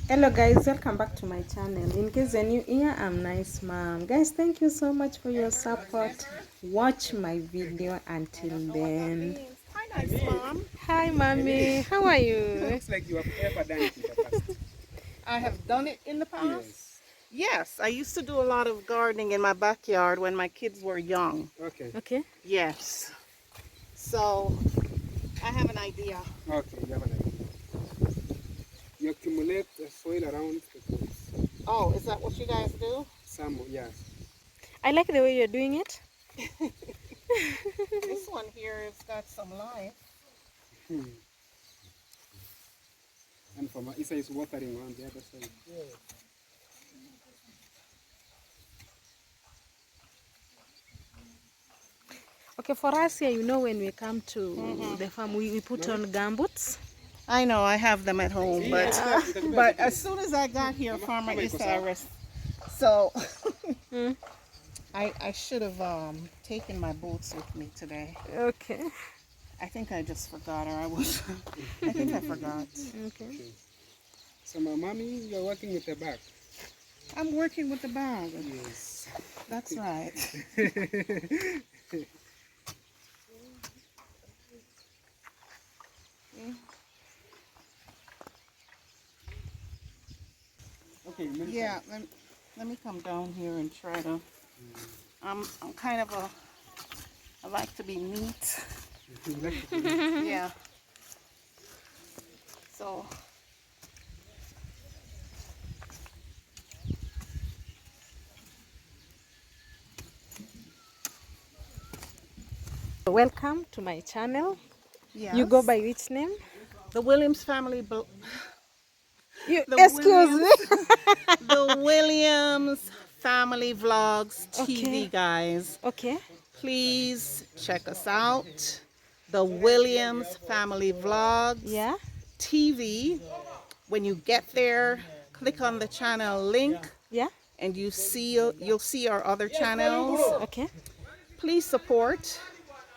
Hello guys, welcome back to my channel. In case you're new here, I'm Nice Mom. Guys, thank you so much for your support. Watch my video until then. Hi, Nice Mom. Hi mommy, how are you? Looks like you have ever done it in the past. I have done it in the past. Yes. Yes, I used to do a lot of gardening in my backyard when my kids were young. Okay. Okay. Yes. So I have an idea. Okay, you have an idea. You accumulate the soil around the pots. Oh, is that what you guys do? Some, yes. I like the way you're doing it. This one here has got some life. And from Isa is watering on the other side. Okay, for us here, you know, when we come to the farm, we put on gumboots. I know I have them at home, but as soon as I got here, Farmer Isa, so I should have taken my boots with me today. Okay. I think I just forgot, or I think I forgot. Okay. So, my mommy, you're working with the bag. I'm working with the bag. Yes. That's right. Okay, Yeah, let me come down here and try to. I'm kind of I like to be neat. Yeah. So. Welcome to my channel. Yes. You go by which name? The Williams family. You The excuse me. The Williams Family Vlogs TV, Okay. guys. Okay. Please check us out. The Williams Family Vlogs Yeah. TV. When you get there, click on the channel link, Yeah. and you'll see our other channels. Okay. Please support.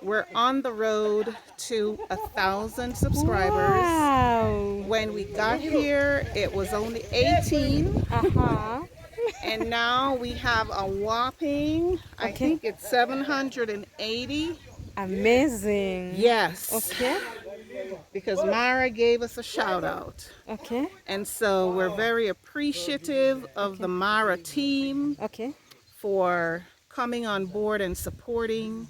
We're on the road to 1,000 subscribers. Wow. When we got here, it was only 18, Uh-huh. and now we have a whopping, I Okay. think it's 780. Amazing. Yes, Okay. because Mara gave us a shout out. Okay. And so we're very appreciative of the Mara team Okay. for coming on board and supporting.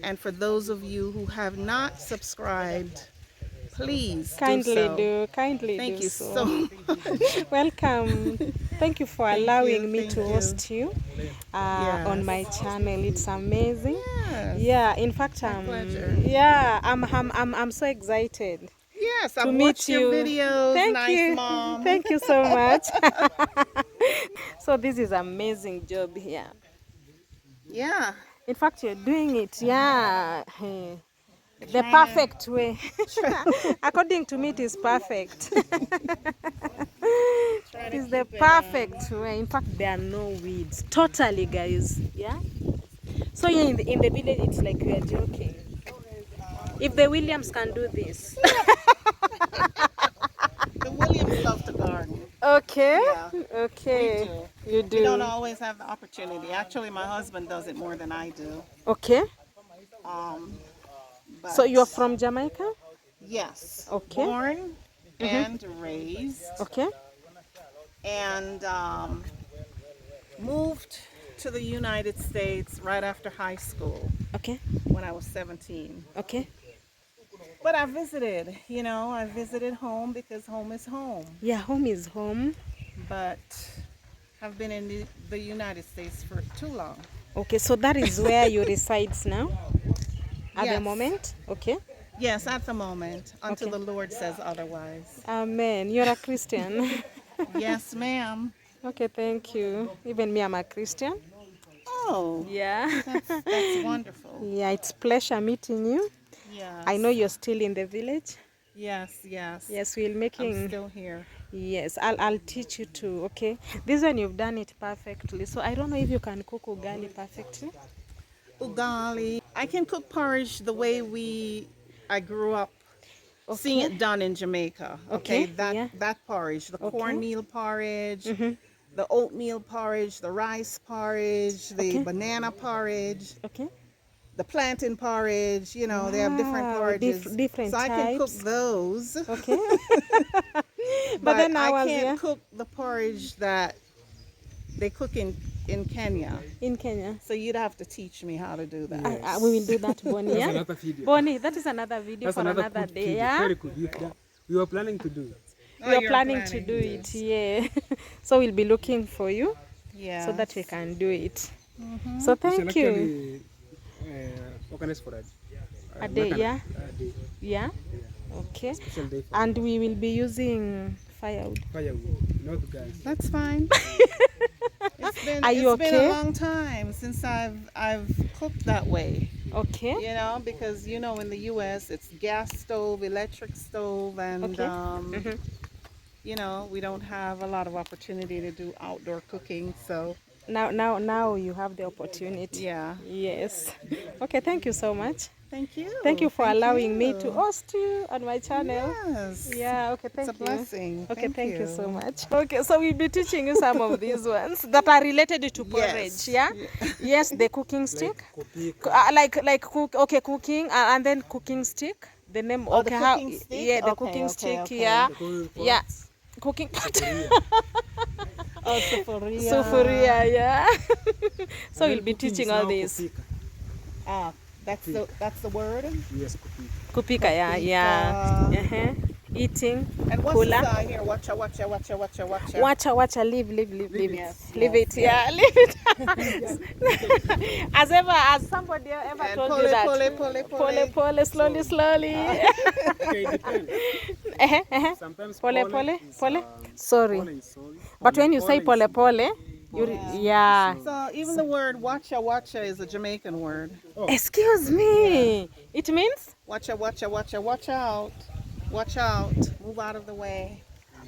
And for those of you who have not subscribed, please Kindly do so. do. Kindly Thank do you so. so much. Welcome. Thank you for Thank allowing you, me thank to you. host you on my channel. It's amazing. Yes. Yeah. In fact, pleasure. yeah, I'm so excited Yes, to I've meet watched you. your videos. Thank Nice you. Mom. Thank you so much. So this is amazing job here. Yeah. In fact, you're doing it, yeah, the Trying to- perfect way. According to me, it is perfect. It is the perfect way. In fact, there are no weeds. Totally, guys. Yeah. So yeah, in the village, it's like we are joking. If the Williams can do this. The Williams love to garden. Okay. Yeah. Okay. We You We don't do. always have the opportunity. Actually, my husband does it more than I do. Okay. But So you're from Jamaica? yes. Okay. Born and raised, Okay. and moved to the United States right after high school Okay. when I was 17. Okay. But I visited, I visited home because home is home. Yeah, home is home. But I've been in the United States for too long. Okay, so that is where you reside now? At the Yes. moment? Okay. Yes, at the moment, until Okay. the Lord says otherwise. Amen. You're a Christian. Yes, ma'am. Okay, thank you. Even me, I'm a Christian. Oh, Yeah. that's wonderful. Yeah, it's pleasure meeting you. Yes. I know you're still in the village. Yes, yes. Yes, we're I'm making. still here. Yes, I'll teach you too. Okay. This one you've done it perfectly. So I don't know if you can cook ugali perfectly. Ugali. I can cook porridge the way I grew up seeing it done in Jamaica. Okay, Okay, that yeah. that porridge, the Okay. cornmeal porridge, the oatmeal porridge, the rice porridge, the Okay. banana porridge, Okay. the plantain porridge. You know, they have different Wow, porridges, different so I can cook types. those. Okay. But But then I I was, can't yeah, cook the porridge that they cook in Kenya. in Kenya. So you'd have to teach me how to do that. We will do that, Bonnie. That's Yeah? another video. Bonnie, that is another video That's for another another good day. video. Yeah. Very good. We were planning to do it. Oh, We are you're planning to do it. Yeah. So we'll be looking for you Yeah. so that we can do it. So We shall thank you. actually organize for that. A day, make yeah. a day, Yeah. Okay. special day for And we will be using firewood. firewood, not gas. That's fine. Are you It's been okay? a long time since I've cooked that way. Okay. You know, because you know in the US it's gas stove, electric stove, and Okay. you know, we don't have a lot of opportunity to do outdoor cooking, so Now you have the opportunity. yeah. Yes. Okay, thank you so much. Thank you. Thank you for Thank allowing me to you. host you on my channel. Yes. Yeah, okay, thank It's a you. blessing. Okay, thank you so much. Okay, so we'll be teaching you some of these ones that are related to porridge, Yes. yeah? Yes, the cooking stick. Kopika. Like cook, okay, cooking and then cooking stick. The name, Oh, the okay, how? cooking stick? Yeah, the Okay, cooking okay, stick, okay. yeah, Cooking pot. yeah, cooking pot. Oh, sufuria. Sufuria, yeah. So And we'll then be cooking teaching is all now this. kopika. Ah, that's the word. Yes, kopika. Kupika, yeah. Eating, And what's cooler. this here? Watcha. Watcha, leave it. Yes, Leave yes, it, yeah, leave it. As somebody ever And told pull you it, that. Pole, slowly. Okay, it depends. Sometimes Pole. is, Sorry. pole is sorry. But when you say Pole is- pole, yeah. So even the word watcha is a Jamaican word. Excuse me. It means? Watcha, watch out. Watch out. Move out of the way.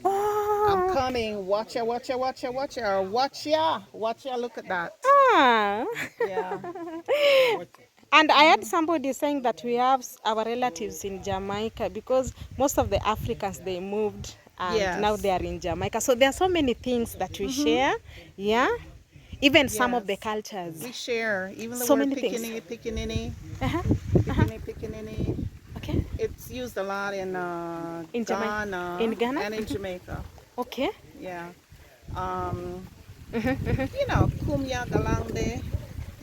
Oh. I'm coming. Watcha. Or watcha. Look at that. Ah. Yeah. And I had somebody saying that we have our relatives in Jamaica because most of the Africans, they moved and Yes. now they are in Jamaica. So there are so many things that we share, yeah? Even some of the Yes. cultures. We share. Even the So word many things. pickaninny. Uh-huh. Pickaninny. Okay. It's used a lot in In Ghana. in Ghana? And in Jamaica. Okay. Yeah. You know, kumya galande,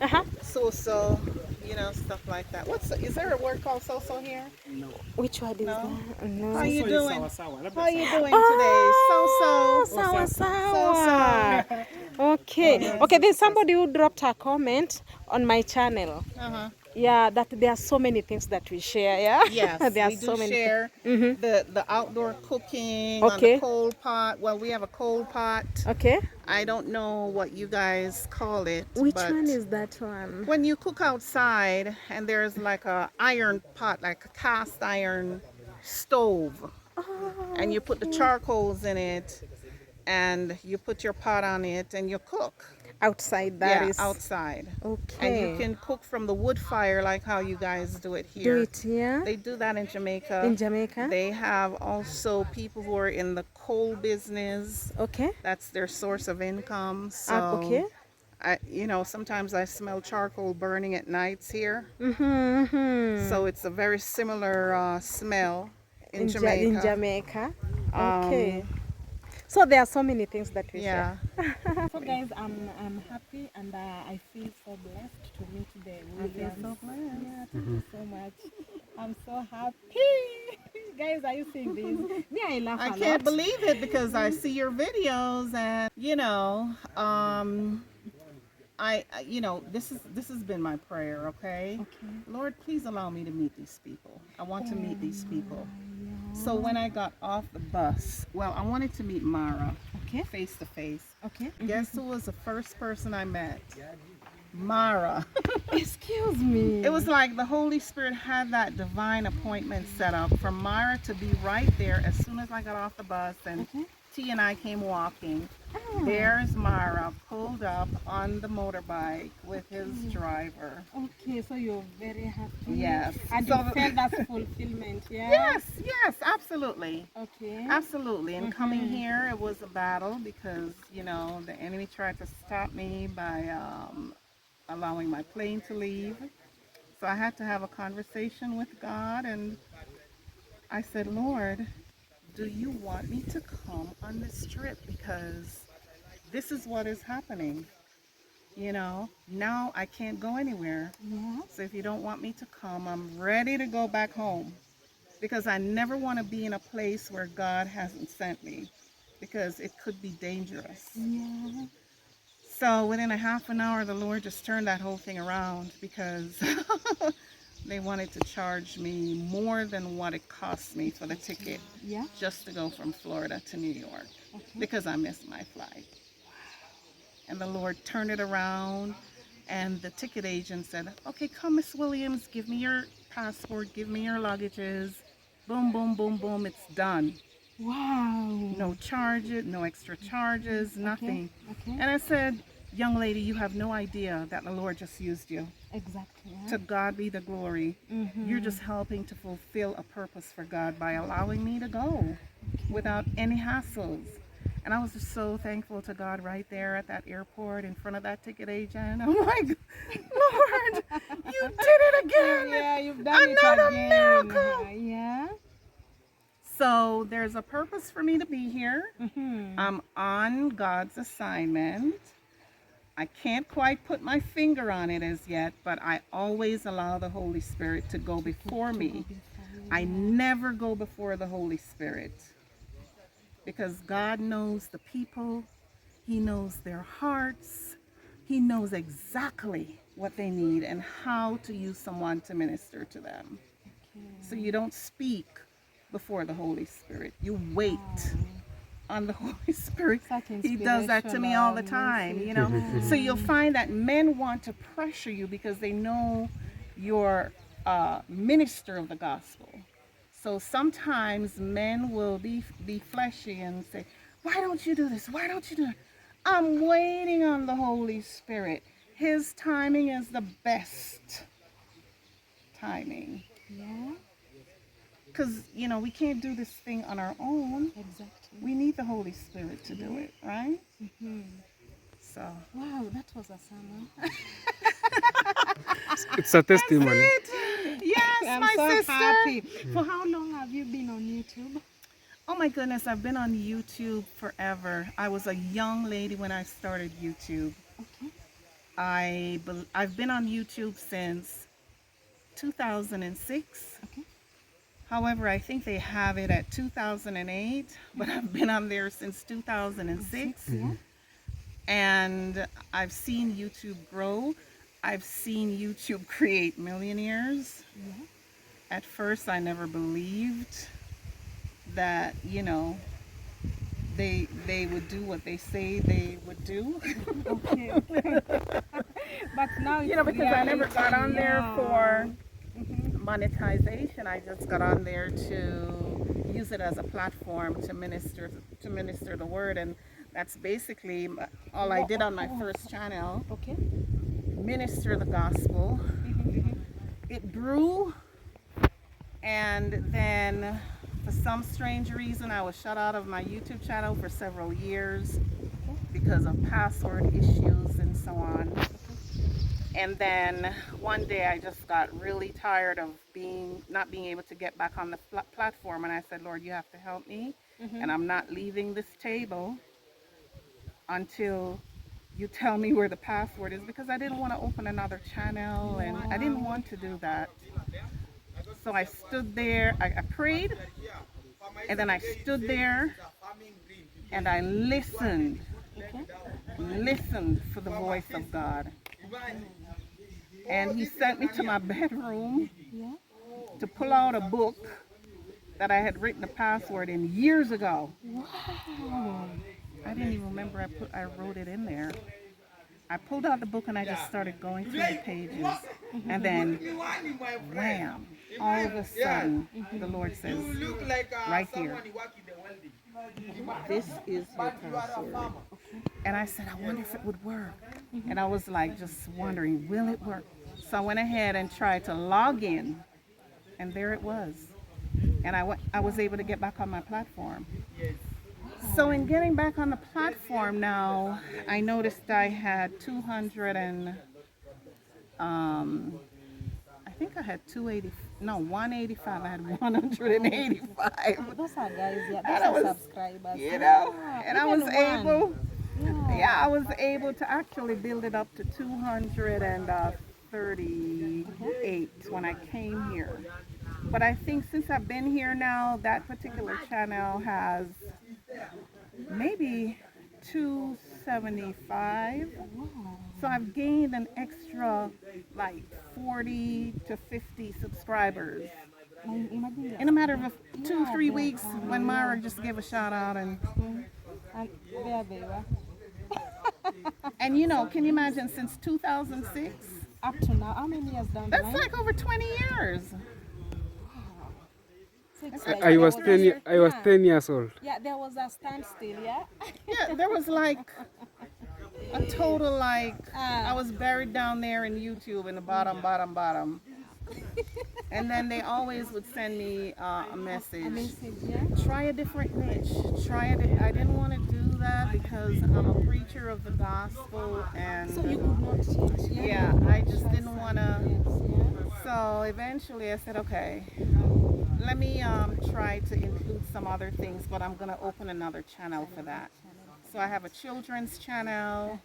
Uh-huh. so, you know, stuff like that. Is there a word called so here? No. Which word is No. that? No. How you So it's doing? sawa. How you doing Oh, today? sawa, So. sawa. Okay. Okay, there's somebody who dropped a comment on my channel. Uh-huh. Yeah, that there are so many things that we share, yeah? Yes, there are we so do many share the outdoor cooking on Okay. the coal pot. Well, we have a coal pot. Okay. I don't know what you guys call it. Which but one is that one? when you cook outside and there's like a iron pot, like a cast iron stove, Oh, and you put the charcoals in it and you put your pot on it and you cook. outside that is Outside. okay. And you can cook from the wood fire like how you guys do it do here. it, yeah? They do that in Jamaica. In Jamaica? They have also people who are in the coal business. Okay. That's their source of income. So Okay. sometimes I smell charcoal burning at nights here. Mm-hmm. So it's a very similar smell in Jamaica. In Jamaica. Um, Okay. So there are so many things that we Yeah. share. So guys, I'm happy and I feel so blessed to meet the Williams. so blessed. Yeah, thank you so much. I'm so happy. Guys, are you seeing this? Me, I laugh I a lot. can't believe it because I see your videos and this has been my prayer, okay? Lord, please allow me to meet these people. I want to meet these people. So when I got off the bus, well, I wanted to meet Mara face to face. Okay. Guess who was the first person I met? Mara. Excuse me. It was like the Holy Spirit had that divine appointment set up for Mara to be right there as soon as I got off the bus and T and I came walking. There's Mara pulled up on the motorbike with his driver. Okay, so you're very happy. Yes. And So you felt that fulfillment, yeah? Yes, absolutely. Okay. Absolutely. And coming here, it was a battle because, you know, the enemy tried to stop me by allowing my plane to leave. So I had to have a conversation with God, and I said, Lord, do you want me to come on this trip? Because this is what is happening. You know, now I can't go anywhere. Yeah. So if you don't want me to come, I'm ready to go back home. Because I never want to be in a place where God hasn't sent me, because it could be dangerous. Yeah. So within a half an hour, the Lord just turned that whole thing around, because they wanted to charge me more than what it cost me for the ticket, Yeah. just to go from Florida to New York, Okay. because I missed my flight. And the Lord turned it around, and the ticket agent said, okay, come, Miss Williams, give me your passport, give me your luggages. Boom, boom, boom, boom, it's done. Wow. No charges, no extra charges, nothing. Okay. And I said, young lady, you have no idea that the Lord just used you. Exactly. Yeah. To God be the glory. You're just helping to fulfill a purpose for God by allowing me to go without any hassles. And I was just so thankful to God right there at that airport in front of that ticket agent. I'm like, Lord, you did it again. Yeah, you've done Another it again. miracle. Yeah. So there's a purpose for me to be here. I'm on God's assignment. I can't quite put my finger on it as yet, but I always allow the Holy Spirit to go before me. I never go before the Holy Spirit, because God knows the people. He knows their hearts. He knows exactly what they need and how to use someone to minister to them. So you don't speak before the Holy Spirit. You wait on the Holy Spirit. He does that to me all the time, you know. So you'll find that men want to pressure you because they know you're a minister of the gospel. So sometimes men will be fleshy and say, why don't you do this? Why don't you do it? I'm waiting on the Holy Spirit. His timing is the best timing. Yeah. Because, you know, we can't do this thing on our own. Exactly. We need the Holy Spirit to do it, right? So. Wow, that was a sermon. It's a testimony. Yes, I'm my so sister. happy. For how long have you been on YouTube? Oh my goodness, I've been on YouTube forever. I was a young lady when I started YouTube. Okay. I've been on YouTube since 2006. Okay. However, I think they have it at 2008, but I've been on there since 2006. Yeah. And I've seen YouTube grow. I've seen YouTube create millionaires. Yeah. At first, I never believed that, you know, they would do what they say they would do. Okay. But now You know, because I never got on there for monetization. I just got on there to use it as a platform to minister the word, and that's basically all I did on my first channel. Okay. Minister the gospel. It grew, and then for some strange reason I was shut out of my YouTube channel for several years because of password issues and so on. And then one day I just got really tired of not being able to get back on the platform, and I said, Lord, you have to help me, and I'm not leaving this table until you tell me where the password is, because I didn't want to open another channel, and I didn't want to do that. So I stood there, I prayed, and then I stood there and I listened for the voice of God. And he sent me to my bedroom to pull out a book that I had written a password in years ago. Wow. I didn't even remember I wrote it in there. I pulled out the book and I just started going through the pages. And then, wham, all of a sudden, the Lord says, right here, This is your password. And I said, I wonder if it would work. And I was like, just wondering, will it work? So I went ahead and tried to log in, and there it was. And I was able to get back on my platform. So in getting back on the platform now, I noticed I had 200 and, I think I had 185. I had 185. Those are guys, yeah, And I those are was, subscribers. you know, Yeah, and I was even one. able, Yeah. I was able to actually build it up to 238 when I came here. But I think since I've been here now, that particular channel has maybe 275. So I've gained an extra like 40 to 50 subscribers Imagine in a matter of 2-3 weeks when Mara just gave a shout out. And there they were. and you know, can you imagine since 2006? Up to now, how many years down the That's line? like over 20 years. Six, I like, was there 10. a- I was yeah. 10 years old. Yeah, there was a standstill, yeah? Yeah, there was like a total like Ah. I was buried down there in YouTube in the bottom. And then they always would send me a message. Message, yeah? Try a different niche. I didn't want to do that because I'm a preacher of the gospel, and So you could not change, yeah, I just didn't want to. Yes, So eventually I said, okay, let me try to include some other things, but I'm gonna open another channel for that. So I have a children's channel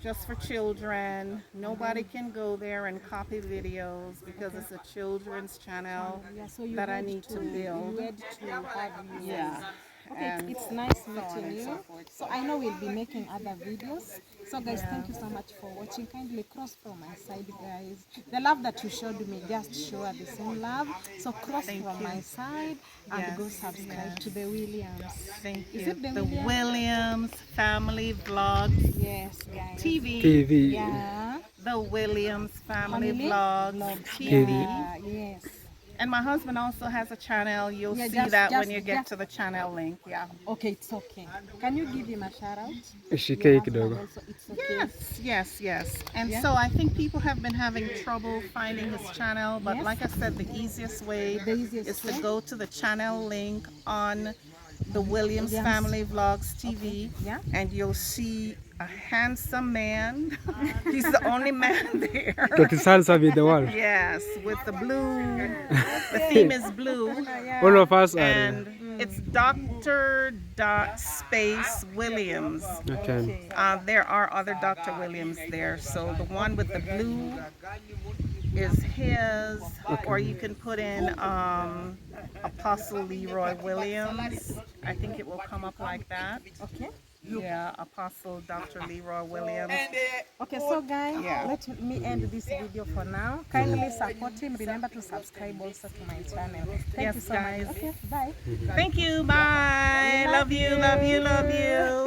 just for children. Nobody can go there and copy videos because it's a children's channel yeah. So you that I had need to build. You had to have you. Yeah. Okay, And it's nice so on meeting and you. so forth. So I know we'll be making other videos. So guys, thank you so much for watching. Kindly cross from my side, guys. The love that you showed me, just show her the same love. So cross from my side and Yes, go subscribe to the Williams. Thank Is you. it the The Williams? Williams Family Vlogs Yes, guys. TV. TV. Yeah. The Williams Family Family Vlogs TV. Yeah, yes. And my husband also has a channel. You'll Yeah, see just- that when just- you get just- to the channel link. Yeah. Okay, it's okay. Can you give him a shout out? Shike Your husband kidogo. also, it's okay. Yes. And Yeah. so I think people have been having trouble finding his channel, but Yes. like I said, the easiest way The easiest is way? to go to the channel link on the Williams Yes. Family Vlogs TV, Yeah. and you'll see a handsome man. He's the only man there. That is handsome in the world. Yes, with the blue. The theme is blue. All of us are. And it's Dr. Space Williams. Okay. There are other Dr. Williams there. So the one with the blue is his, or you can put in Apostle Leroy Williams. I think it will come up like that. Okay. Yeah, Apostle Dr. Leroy Williams. Okay, so guys, Yeah. let me end this video for now. Kindly support him. Remember to subscribe also to my channel. Thank Yes, you so guys. much. Okay, bye. Thank you. Bye. Love you.